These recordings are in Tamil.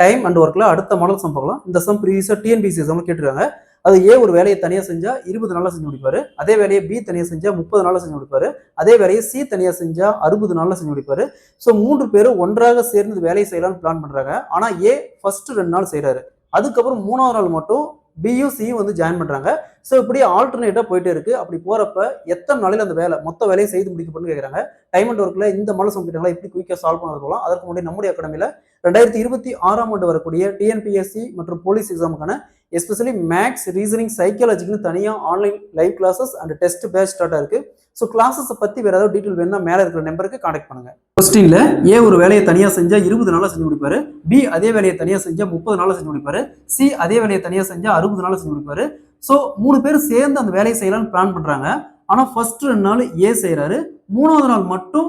டைம் அண்ட் ஒர்க்ல அடுத்த மாடல் சம் பார்க்கலாம். இந்த சம் ப்ரீவியஸா டிஎன்பிஎஸ்சி எக்ஸாம்ல கேட்டிருக்காங்க. அது ஏ ஒரு வேலையை தனியா செஞ்சா 20 நாள்ல செஞ்சு முடிப்பாரு. அதே வேலையை பி தனியா செஞ்சா 30 நாள்ல செஞ்சு முடிப்பாரு. அதே வேலையை சி தனியா செஞ்சா 60 நாள்ல செஞ்சு முடிப்பாரு. ஸோ 3 பேரும் ஒன்றாக சேர்ந்து வேலையை செய்யலாம்னு பிளான் பண்றாங்க. ஆனா ஏ ஃபர்ஸ்ட் 2 நாள் செய்யறாரு. அதுக்கப்புறம் 3வது நாள் மட்டும் பியும் சியும் வந்து ஜாயின் பண்றாங்க. ஸோ இப்படி ஆல்டர்னேட்டா போயிட்டே இருக்கு. அப்படி போறப்ப எத்தனை நாளையில அந்த வேலை மொத்த வேலையை செய்து முடிக்கப்படும் கேட்கறாங்க. டைம் அண்ட் ஒர்க்ல இந்த மாடல் சம் கேட்டாங்களா எப்படி குயிக்கா சால்வ் பண்ணது போகலாம். அதற்கு முன்னாடி நம்முடைய அகாடமியில 2026ஆம் ஆண்டு வரக்கூடிய டிஎன்பிஎஸ்சி மற்றும் போலீஸ் எக்ஸாமுக்கான எஸ்பெஷலி மேக்ஸ் ரீசனிங் சைக்காலஜிக்கு தனியா online live classes and test batch start இருக்கு. ஸோ கிளாஸஸ் பத்தி வேற ஏதாவது டீட்டெயில் வேணும்னா மேல இருக்கிற நம்பருக்கு கான்டாக்ட் பண்ணுங்க. கொஸ்டின்ல ஏ ஒரு வேலையை தனியா செஞ்சா 20 நாள்ல செஞ்சு முடிப்பாரு. பி அதே வேலையை தனியா செஞ்சா 30 நாள்ல செஞ்சு முடிப்பாரு. சி அதே வேலையை தனியா செஞ்சா 60 நாள்ல செஞ்சு முடிப்பாரு. ஸோ 3 பேரும் சேர்ந்து அந்த வேலையை செய்யலாம்னு பிளான் பண்றாங்க. ஆனா ஃபர்ஸ்ட் 2 நாள் ஏ செய்யறாரு. 3வது நாள் மட்டும்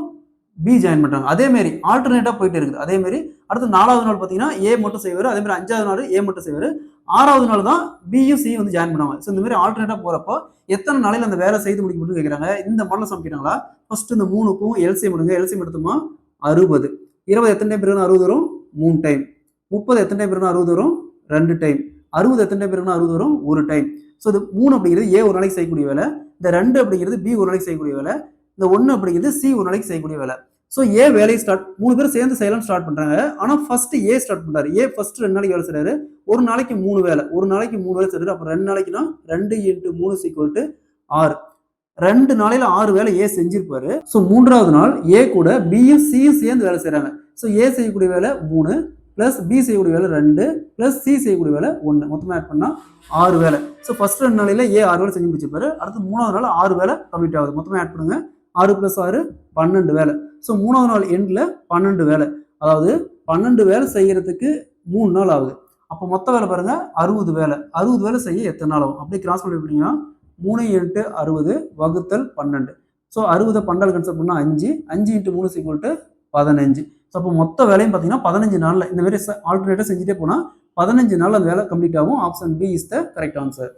பி ஜாயின் பண்றாங்க. அதே மாதிரி ஆல்டர்னேட்டா போயிட்டு இருக்குது. அதே மாதிரி அடுத்து 4வது நாள் பாத்தீங்கன்னா ஏ மட்டும் செய்வாரு. அதே மாதிரி 5வது நாள் ஏ மட்டும் செய்வாரு. 6வது நாள் தான் பியும் சி வந்து ஜாயின் பண்ணுவாங்க. ஸோ இந்த மாதிரி ஆல்டர்னேட்டா போறப்போ எத்தனை நாளையில அந்த வேலை செய்து முடிக்க முடியும் கேட்கறாங்க. இந்த மாடல் சம் கேட்டாங்களா. ஃபர்ஸ்ட் இந்த 3க்கும் எல்சிஎம் எடுங்க. எல்சிஎம் எடுத்தோமா 60. 20 எத்தனை டைம் பிறகு 60 வரும் 3 டைம். 30 எத்தனை டைம் பிறகு 60 வரும் 2 டைம். 60 எத்தனை டைம் பிறகு 60 வரும் 1 டைம். ஸோ இது 3 அப்படிங்கிறது ஏ ஒரு நாளைக்கு செய்யக்கூடிய வேலை. இந்த 2 அப்படிங்கிறது பி ஒரு நாளைக்கு செய்யக்கூடிய வேலை. இந்த 1 அப்படிங்கிறது சி ஒரு நாளைக்கு செய்யக்கூடிய வேலை. ஸோ ஏ வேலையை ஸ்டார்ட் 3 பேரும் சேர்ந்து செய்யலாம் ஸ்டார்ட் பண்றாங்க. ஆனா ஃபர்ஸ்ட் ஏ ஸ்டார்ட் பண்றாரு. ஏ ஃபர்ஸ்ட் 2 நாளைக்கு வேலை செய்யறாரு. ஒரு நாளைக்கு 3 வேலை. ஒரு நாளைக்கு 3 வேலை செய்யறாரு. அப்ப 2 நாளைக்குனா 2 × 3 = 6. 2 நாளையில 6 வேலை ஏ செஞ்சிருப்பாரு. ஸோ 3வது நாள் ஏ கூட பியும் சியும் சேர்ந்து வேலை செய்யறாங்க. ஸோ ஏ செய்யக்கூடிய வேலை 3 பிளஸ் பி செய்யக்கூடிய வேலை 2 பிளஸ் சி செய்யக்கூடிய வேலை 1 மொத்தமா ஆட் பண்ணா 6 வேலை. ஸோ ஃபர்ஸ்ட் 2 நாளையில ஏ 6 வேலை செஞ்சு முடிச்சிருப்பாரு. அடுத்து 3வது நாள் 6 வேலை கம்ப்ளீட் ஆகுது. மொத்தமா ஆட் பண்ணுங்க. 6 + 6 12 வேலை. ஸோ 3வது நாள் எண்ட்ல 12 வேலை. அதாவது 12 வேலை செய்யறதுக்கு 3 நாள் ஆகுது. அப்போ மொத்த வேலை பாருங்க 60 வேலை. 60 வேலை செய்ய எத்தனை நாள் ஆகும்? அப்படியே கிராஸ் பண்ணி விட்டீங்கன்னா 3 × 60 வகுத்தல் 12. ஸோ 60 12 கன்செப்ட் பண்ணா 5. 5 × 3 = 15. ஸோ அப்போ மொத்த வேலையும் பார்த்தீங்கன்னா 15 நாள்ல இந்த மாதிரி ஆல்டர்னேட்டா செஞ்சுட்டே போனா 15 நாள் அந்த வேலை கம்ப்ளீட் ஆகும். Option B is the correct answer.